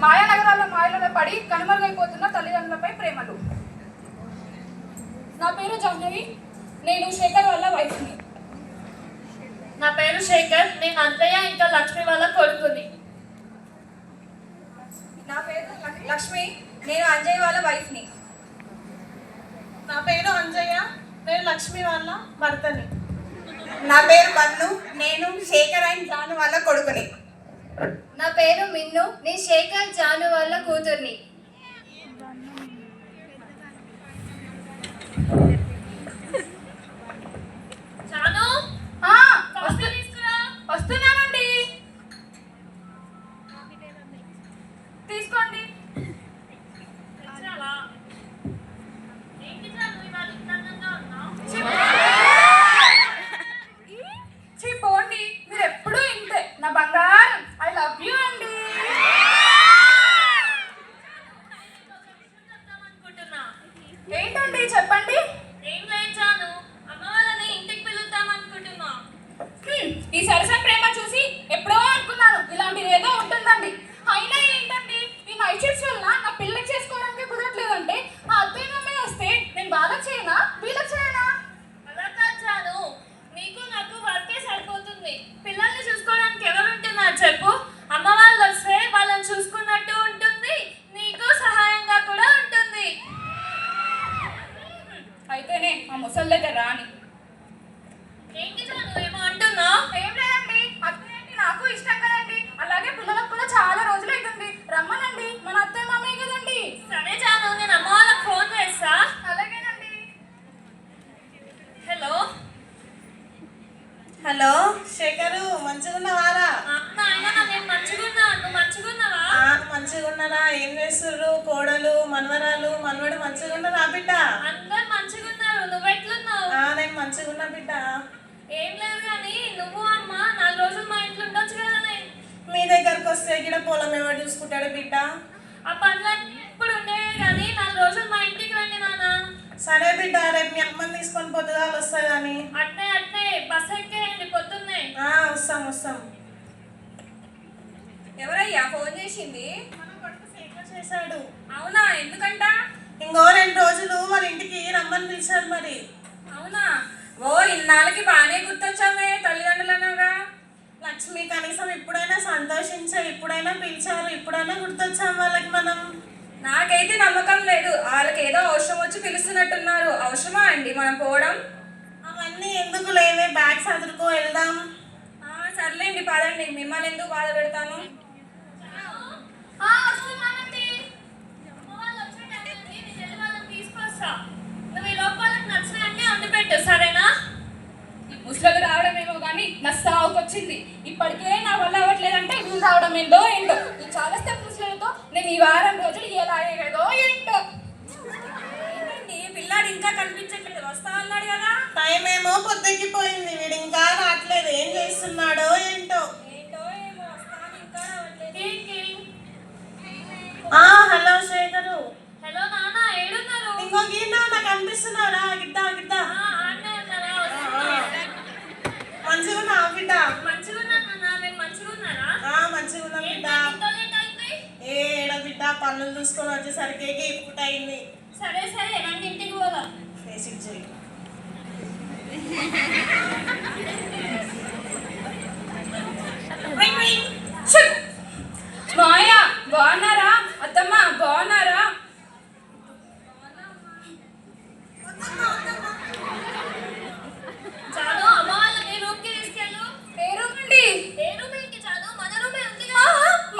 మాయానగరాల మాయలలో పడి కనుమరుగైపోతున్న తల్లిదండ్రులపై ప్రేమలు. నా పేరు జాహ్నవి, నేను శేఖర్ వాళ్ళ వైఫ్ని. నా పేరు శేఖర్, నేను అంతయ్య ఇంకా లక్ష్మి వాళ్ళ కొడుకుని. నా పేరు లక్ష్మి, నేను అంజయ్ వాళ్ళ వైఫ్ని. నా పేరు అంజయ్య, నేను లక్ష్మి వాళ్ళ భర్తని. నా పేరు బన్ను, నేను శేఖర్ అండ్ జాను వాళ్ళ కొడుకుని. నా పేరు మిన్ను, నేను శేఖర్ జాను వాళ్ళ కూతుర్ని. వస్తున్నానండి, తీసుకోండి. పోండి, మీరు ఎప్పుడూ ఇంతే నా బంగారం. ఐ లవ్ యూ అండి. ఏంటండి చెప్పండి. ఏం లేచాను, అమ్మ వాళ్ళని ఇంటికి పిలుద్దాం అనుకుంటున్నా. ఈ సరస ప్రేమ చూసి ఎప్పుడో అనుకున్నాను ఇలాంటిది ఏదో ఉంటుందండి. అయినా ఏంటండి ఈ నైట్ షిఫ్ట్స్ వల్ల నా పిల్లకి చేసుకోవడానికి కుదరట్లేదంటే ఆ అత్తయ్య అమ్మాయి వస్తే నేను వాళ్ళకి చేయనా వీళ్ళకి చేయనా? అలా కాచాను, నీకు నాకు వర్కే సరిపోతుంది. పిల్లల్ని చూసుకోవడానికి ఎవరు ఉంటున్నారు చెప్పు? అమ్మ వాళ్ళు వస్తే వాళ్ళని చూసుకున్నట్టు ఉంటుంది, నీకు సహాయంగా కూడా ఉంటుంది. అయితేనే ఆ ముసలి దగ్గర రాని. ఏంటి చాలు ఏమో అంటున్నా? ఏం లేదండి, అత్తయ్య అంటే నాకు ఇష్టం కదండి, అలాగే పిల్లలకు కూడా చాలా రోజులు అవుతుంది. రమ్మనండి, మన అత్తయ్య మామయ్య కదండి. సరే చాలు, నేను అమ్మ వాళ్ళకి ఫోన్ చేస్తా. అలాగేనండి. హలో హలో శేఖరు, మంచిగున్నావారా? నాయనా, నేను మంచిగున్నా, నువ్వు మంచిగున్నావా? మంచిగున్నారా? ఏం చేస్తుర్రు? కోడలు మనవరాలు మనవడు మంచిగున్నారా బిడ్డ? అందరు మంచిగున్నారు, నువ్వెట్లున్నావు? నేను మంచిగున్నా బిడ్డ. ఏం లేదు కానీ నువ్వు అమ్మ 4 రోజులు మా ఇంట్లో ఉండొచ్చు కదా. మీ దగ్గరకు వస్తే ఇక్కడ పొలం ఎవరు చూసుకుంటాడు బిడ్డ? ఆ పనులన్నీ ఇప్పుడు ఉండేవి కానీ 4 రోజులు మా ఇంటికి రండి నాన్న. సరే బిడ్డ, రేపు మీ అమ్మని తీసుకొని పొద్దుగాలు వస్తా కానీ. అట్నే బస్ ఎక్కేయండి పొద్దున్నే. వస్తాం. ఎవరయ్యా ఫోన్ చేసింది? మన కొడుకు శేఖర్ చేశాడు. అవునా, ఎందుకంట? ఇంకో 2 రోజులు వాళ్ళ ఇంటికి రమ్మని పిలిచారు మరి. అవునా, ఓ ఇన్నాళ్ళకి బాగానే గుర్తొచ్చామే తల్లిదండ్రులనగా. లక్ష్మి, కనీసం ఇప్పుడైనా సంతోషించా, ఇప్పుడైనా పిలిచారు, ఇప్పుడైనా గుర్తొచ్చాం వాళ్ళకి మనం. నాకైతే నమ్మకం లేదు, వాళ్ళకి ఏదో అవసరం వచ్చి పిలుస్తున్నట్టున్నారు. అవసరమా అండి మనం పోవడం? అవన్నీ ఎందుకు లేవే, బ్యాగ్ సదురుకో వెళ్దాం. సర్లేండి పదండి, మిమ్మల్ని ఎందుకు బాధ పెడతాను. వస్తున్నానండి. అమ్మ వాళ్ళు వచ్చే టైంకి నేను వెళ్ళి వాళ్ళని తీసుకొస్తా. నువ్వు ఈ లోపలకి నచ్చినట్టే వండి పెట్టు, సరేనా? ఈ ముసలు రావడమేమో కానీ నా సావుకొచ్చింది. ఇప్పటికే నా వల్ల అవ్వట్లేదంటే వీళ్ళు రావడం ఏంటో ఈ చాలాస్తే ముసలతో నేను ఈ వారం రోజులు ఎలా అయ్యేదో ఏంటో. ఏంటండి పిల్లాడు ఇంకా కనిపించట్లేదు, వస్తా అన్నాడు కదా. టైం ఏమో పొద్దుకిపోయింది, వీడు ఇంకా రావట్లేదు. ఏం చేస్తున్నాడో ఏంటో. ఏమో వస్తాను, ఇంకా రావట్లేదు. హలో శేఖరు. హలో నాన్న, ఏడున్నారు? ఇంకో గీత నాకు అనిపిస్తున్నారా? గిద్దా ఆడనే ఉన్నారా? మంచిగున్నా బిడ్డ? మంచిగున్నా నాన్న, మీరు మంచిగున్నారా? మంచిగున్నా బిడ్డ. ఏడ బిడ్డ, పనులు చూసుకొని వచ్చేసరికి పూట అయింది. సరే రండి ఇంటికి పోదాం. బేసిక్ చేయి. మాయ బాగున్నారా? అత్తమ్మ బాగున్నారా? చాలు, అమ్మ వాళ్ళని రూమ్కి తీసుకెళ్ళు. ఏ రూమ్ అండి? ఏ రూమ్ ఏంటి చాలు, మన రూమే ఉంది.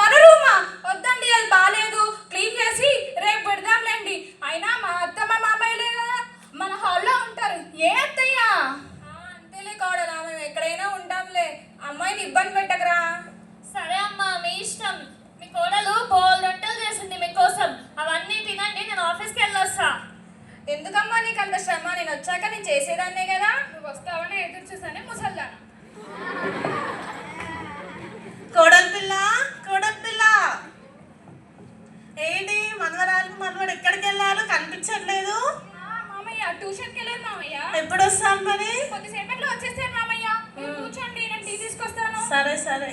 మన రూమా? వద్దండి, అది బాగాలేదు, క్లీన్ చేసి రేపు పెడదాంలేండి. అయినా మా అత్తమ్మ మామయ్యలే కదా మన హాల్లో ఉంటారు. ఏ అత్తయ్య? అంతేలే కాడలా, మేము ఎక్కడైనా ఉంటాంలే. అమ్మాయిని ఇబ్బంది పెట్టకరా. సరే అమ్మ, మీ ఇష్టం. మీ కోడలు బోల్ రొట్టెలు చేసింది మీకోసం, అవన్నీ తినండి, నేను ఆఫీస్కి వెళ్ళొస్తా. ఎందుకమ్మా నీకు అంత శ్రమ? నేను వచ్చాక నేను చేసేదాన్నే కదా. నువ్వు వస్తావని ఎదురు చూసానే ముసల్దానా. కోడలి పిల్ల ఏంటి మనవడు ఎక్కడికి వెళ్ళారు? కనిపించట్లేదు. మామయ్య ట్యూషన్కి వెళ్ళారు మామయ్య. ఎప్పుడు వస్తాను మరి? కొద్దిసేపట్లో వచ్చేస్తారు మామయ్య. కూర్చోండి, నేను టీ తీసుకొస్తాను. సరే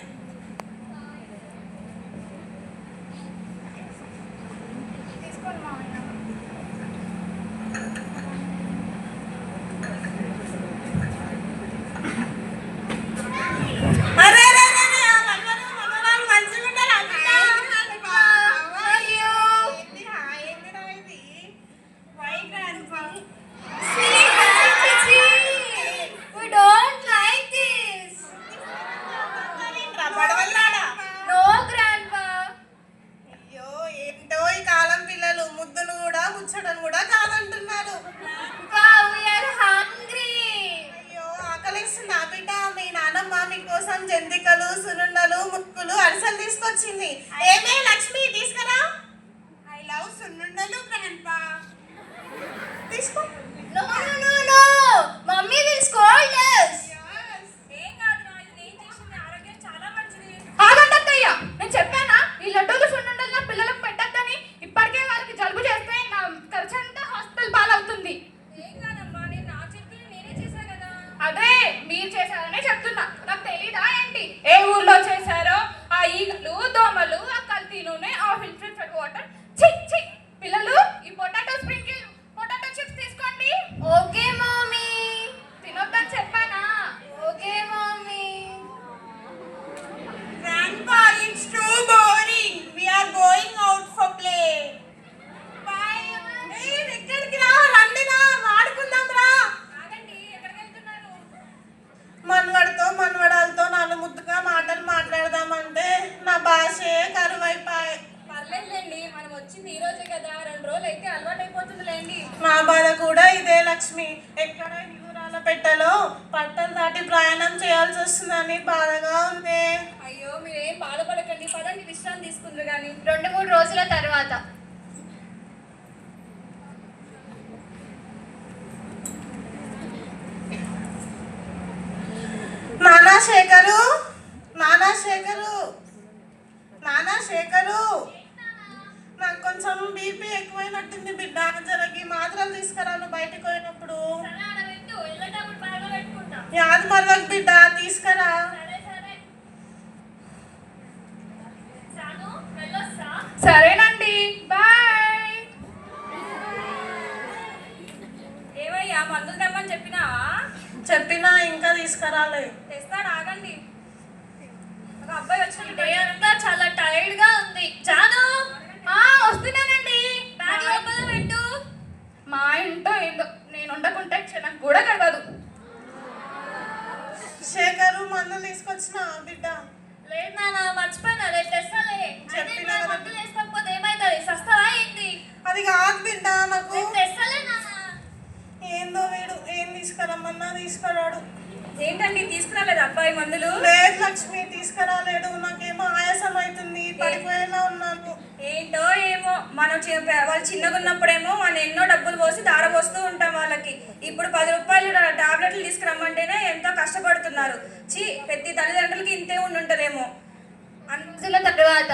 వచ్చింది. ఏమే లక్ష్మి తీసుకురా. ఐ లవ్ సున్నుండలు గ్రాండ్పా. తీసుకో. Mummy will scold us. ఏం కాదురా, ఇది నేను చేసింది, ఆరోగ్యం చాలా మంచిది. ఆగండి అత్తయ్య, నేను చెప్పానా ఈ లడ్డూలు సున్నుండలు నా పిల్లలకు పెట్టద్దని. ఇప్పటికే వాళ్ళకి జలుబు చేస్తే నా ఖర్చు అంతా హాస్పిటల్ పాలవుతుంది. ఏం కాదమ్మా, నేను నా చేతిని నేనే చేశా కదా. అదే మీరు చేశారనే చెప్తున్నా, నాకు తెలీదా ఏంటి ఏ ఊర్లో చేశారో? ఆ ఈగలు, దోమలు, ఆ కల్తీ నూనె, ఆ ఫిల్టర్డ్ వాటర్. ఛీ ఛీ! పిల్లలు, ఈ పొటాటో స్ప్రింకిల్, పొటాటో చిప్స్ తీసుకోండి. Okay mummy. తినొద్దని చెప్పానా? Okay mummy. Grandpa, it's too boring. We are going out for play. Bye. Hey, ఎక్కడికి రా? రండి రా, ఆడుకుందాం రా. ఆగండి, ఎక్కడికి వెళ్తున్నారు? మనవడితో మనవడాలతో నాలుగు ముద్దుగా మాటలు మాట్లాడదామంటే నా భాషే కరువైపోయాయి. పర్లేదులేండి, మనం వచ్చింది ఈ రోజే కదా, 2 రోజులు అయితే అలవాటు అయిపోతుందిలేండి. నా బాధ కూడా ఇదే లక్ష్మి. ఎక్కడ హిందూరాల పెట్టలో పట్టలు దాటి ప్రయాణం చేయాల్సి వస్తుందని బాధగా ఉంది. అయ్యో, మీరేం బాధపడకండి, పదండి విశ్రాంతి తీసుకుందరు కానీ. 2-3 రోజుల తర్వాత. నానా శేఖరు, నానా శేఖరు, నానా శేఖరు, నాకు కొంచెం బీపీ ఎక్కువైనట్టుంది బిడ్డ. జరగి మాత్రలు తీసుకురాను బయటకు పోయినప్పుడు. సరే ఆడ పెట్టు, వెళ్ళేటప్పుడు బాగా పెట్టుకుంటా. యాద్ మరవకు బిడ్డ, తీసుకురా. సరే సరే. చాలు, వెళ్ళొస్తా. సరేనండి, బాయ్. ఏమయ్యా, మందులు తెమ్మని చెప్పినావా? చెప్పినా ఇంకా తీసుకురాలే. తెస్తాడు, ఆగండి. ఒక అబ్బాయి వచ్చిన డే అంతా చాలా టైర్డ్ గా ఉంది. జాను, వస్తున్నానండి. బ్యాగ్ లోపల పెట్టు. మా ఇంటో ఏందో, నేను ఉండకుంటే క్షణం కూడా గడవదు. శేఖరు మందులు తీసుకొచ్చిన బిడ్డ. లేదు నాన్న, మర్చిపోయినా, రేపు తెస్తాలే. చెప్పినా అదే కదా. మందులు వేసుకోకపోతే ఏమైతుంది? సస్తావా ఏంటి? అది కాదు బిడ్డ, నాకు రేపు తెస్తాలే నాన్న. ఏందో వీడు ఏం తీసుకురమ్మన్నా తీసుకురాడు. ఏంటండి, తీసుకురాలేదు అబ్బాయి మందులు? లేదు లక్ష్మి, తీసుకురాలేడు. నాకేమో ఆయాసం అవుతుంది, పడిపోయేలా ఉన్నాను. ఏంటో ఏమో, మనం వాళ్ళు చిన్నగా ఉన్నప్పుడేమో మనం ఎన్నో డబ్బులు పోసి దారపోస్తూ ఉంటాం వాళ్ళకి. ఇప్పుడు 10 రూపాయలు టాబ్లెట్లు తీసుకురమ్మంటేనే ఎంతో కష్టపడుతున్నారు. ప్రతి తల్లిదండ్రులకి ఇంతే ఉండుంటదేమో. రోజుల తర్వాత.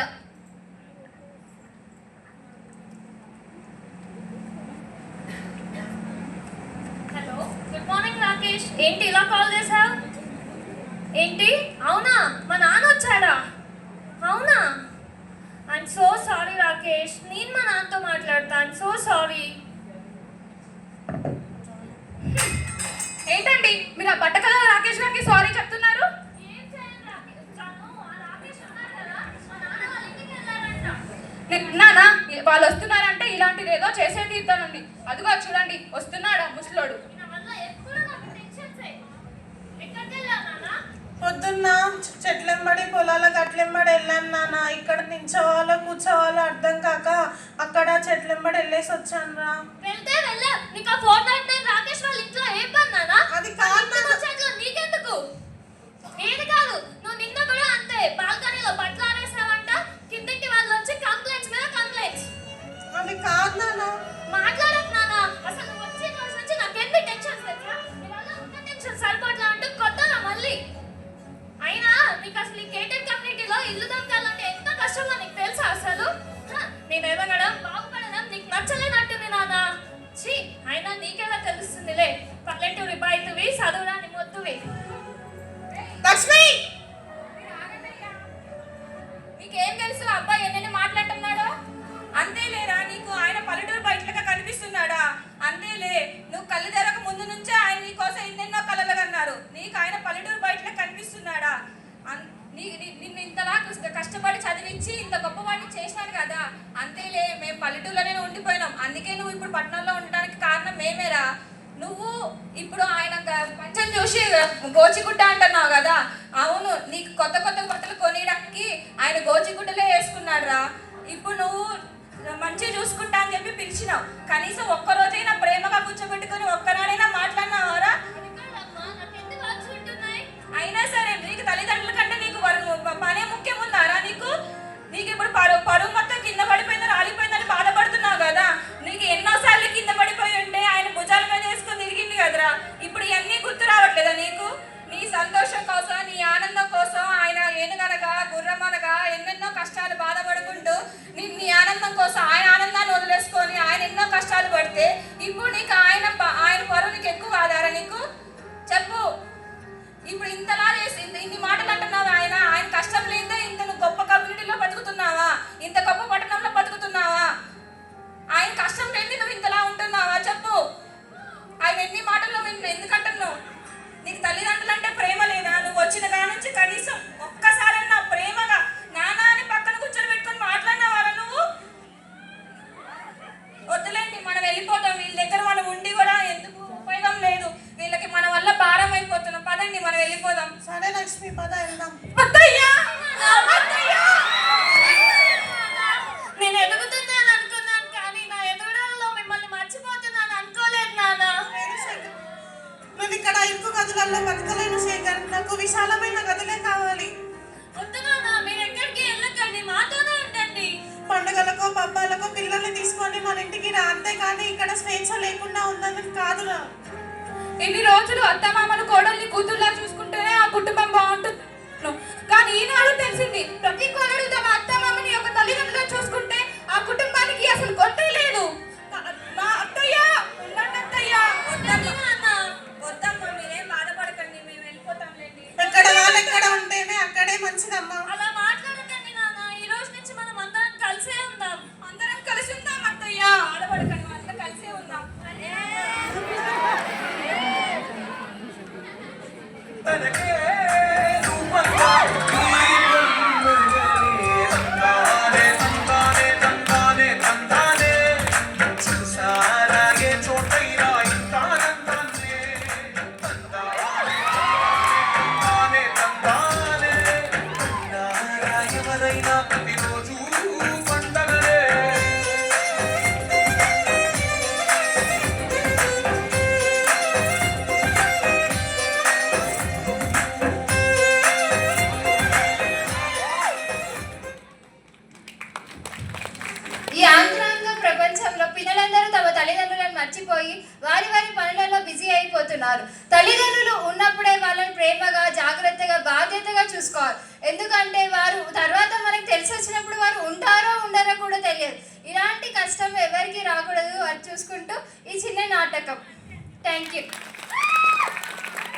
Hello, good morning Rakesh. ఏంటి ఇలా కాల్ చేసావు? ఏంటి? అవునా, మా నాన్న వచ్చాడా? అవునా? ఐఎమ్ సో సారీ రాకేష్, నేను మా నాన్నతో మాట్లాడతాను. So sorry. ఏంటండి మీరు ఆ బట్టకల రాకేష్ గారికి సారీ చెప్తున్నారు? ఏం చేయాలి రాకేష్? చాలు, ఆ రాకేష్ ఉన్నారు కదా, మా నాన్న వాళ్ళ ఇంటికి వెళ్ళారంట. నానా, వాళ్ళు వస్తున్నారంటే ఇలాంటిది ఏదో చేసే తీర్థనండి. అదిగో చూడండి, వస్తున్నాడు ఆ ముసలోడు. నా వల్ల ఎప్పుడు నాకు టెన్షన్సే. ఎక్కడికి వెళ్ళావు నాన్న? పొద్దున్న చెట్లెంబడి పొలాల గట్లెంబడి వెళ్ళాను నాన్న. ఇక్కడ నించోవాలో కూర్చోవాలో అర్థం కాక అక్కడ చెట్లెంబడి వెళ్ళేసి వచ్చాను రా. వెళ్తే వెళ్ళా, నీకు ఆ 499 రాకేష్ వాళ్ళ ఇంట్లో ఏం పని నాన్న? అది కాదు నాన్న. చెట్లు నీకెందుకు? ఏది కాదు, నువ్వు నిన్న కూడా అంతే, బాల్కనీలో బట్టలు ఆరేసావంట. కిందింటి వాళ్ళు వచ్చి కంప్లైంట్స్ మీద కంప్లైంట్స్. అది కాదు నాన్న. మాట్లాడకు నాన్న, అసలు నువ్వు వచ్చిన రోజు నుంచి నాకు ఎన్ని టెన్షన్స్ తెలుసా? నీ వల్ల ఉన్న టెన్షన్ సరిపోట్లా అంటూ కొత్తగా మళ్ళీ. అయినా నీకు అసలు ఈ కేటెడ్ కమ్యూనిటీలో ఇల్లు దొరకాలంటే ఎంత కష్టమో నీకు తెలుసా అసలు? నేను ఎదగడం, బాగుపడడం నీకు నచ్చలేనట్టుంది నాన్న. ఛీ, అయినా నీకెలా తెలుస్తుందిలే, పల్లెటూరి బయటవి, చదువురాని మొద్దువి. లక్ష్మి, నీకేం తెలుసు ఆ అబ్బాయి ఎన్నెన్ని మాట్లాడుతున్నాడో? అంతేలేరా, నీకు ఆయన పల్లెటూరు బయటగా కనిపిస్తున్నాడా? అంతేలే, నువ్వు కళ్ళు తెరక ముందు నుంచే ఆయన నీ కోసం ఎన్నెన్నో కలలు కన్నారు. నీకు ఆయన పల్లెటూరు బయటగా కనిపిస్తున్నాడా? నిన్ను ఇంతలా కష్టపడి చదివించి ఇంత గొప్పవాడిని చేసినాను కదా. అంతేలే, మేము పల్లెటూరులోనే ఉండిపోయినాం. అందుకే నువ్వు ఇప్పుడు పట్టణంలో ఉండడానికి కారణం మేమేరా. నువ్వు ఇప్పుడు ఆయన పంచం చూసి గోచిగుడ్డ అంటున్నావు కదా. అవును, నీకు కొత్త కొత్త బట్టలు కొనియడానికి ఆయన గోచిగుడ్డలే వేసుకున్నాడు రా. ఇప్పుడు నువ్వు మంచిగా చూసుకుంటా అని చెప్పి పిలిచినావు. కనీసం ఒక్కరోజైనా ప్రేమగా కూర్చోబెట్టుకుని ఒక్కనాడైనా మాట్లాడినావారా? అయినా సరే నీకు తల్లిదండ్రుల కంటే నీకు పనే ముఖ్యం ఉందారా? నీకు మన ఇంటికి రా, అంతేకాని ఇక్కడ స్వేచ్ఛ లేకుండా ఉందని కాదురా. ఇన్ని రోజులు అత్తమామలు కోడల్ని కూతుర్లా చూసుకుంటేనే ఆ కుటుంబం బాగుంటుంది. కానీ ఈనాడు తెలిసింది ప్రతి కోడలు తమ అత్తమామని ఒక తల్లిదండ్రులు చూసుకుంటే ఆ కుటుంబానికి అసలు కొట్టే లేదు. మా అత్తయ్య ఉండండి అత్తయ్య. వద్దమ్మా, మీరేం బాధపడకండి, మేము వెళ్ళిపోతాంలేండి. ఎక్కడ వాళ్ళు ఎక్కడ ఉంటేనే అక్కడే మంచిదమ్మా. అలా మాట్లాడకండి నాన్న. ఈ రోజు నుంచి మనం అందరం కలిసే ఉందాం. అందరం కలిసి ఉందాం అత్తయ్య. బాధపడకండి, అంతా కలిసే ఉందాం. తనకే రూపంగా తందానే తందానే తందానే తందానే చూసారాగే చోటైనా ఇంతానందానే తందానే తందానే తందానే నారా ఎవరైనా ప్రతిరోజు పండగలే. ఈ ఆంధ్రాంగ ప్రపంచంలో పిల్లలందరూ తమ తల్లిదండ్రులను మర్చిపోయి వారి వారి పనులలో బిజీ అయిపోతున్నారు. తల్లిదండ్రులు ఉన్నప్పుడే వాళ్ళని ప్రేమగా, జాగ్రత్తగా, బాధ్యతగా చూసుకోవాలి. ఎందుకంటే వారు తర్వాత మనకు తెలిసి వచ్చినప్పుడు వారు ఉంటారో ఉండరో కూడా తెలియదు. ఇలాంటి కష్టం ఎవరికి రాకూడదు అది చూసుకుంటూ ఈ చిన్న నాటకం. Thank you.